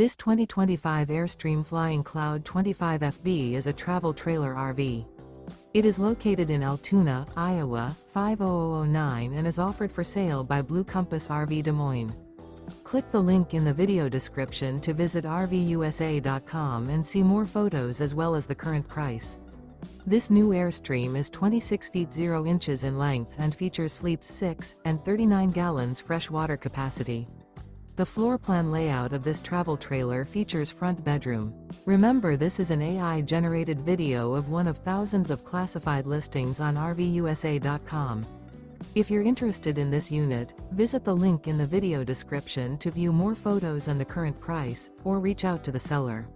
This 2025 Airstream Flying Cloud 25FB is a travel trailer RV. It is located in Altoona, Iowa, 50009 and is offered for sale by Blue Compass RV Des Moines. Click the link in the video description to visit RVUSA.com and see more photos as well as the current price. This new Airstream is 26 feet 0 inches in length and features sleeps 6 and 39 gallons fresh water capacity. The floor plan layout of this travel trailer features front bedroom. Remember, this is an AI-generated video of one of thousands of classified listings on RVUSA.com. If you're interested in this unit, visit the link in the video description to view more photos and the current price, or reach out to the seller.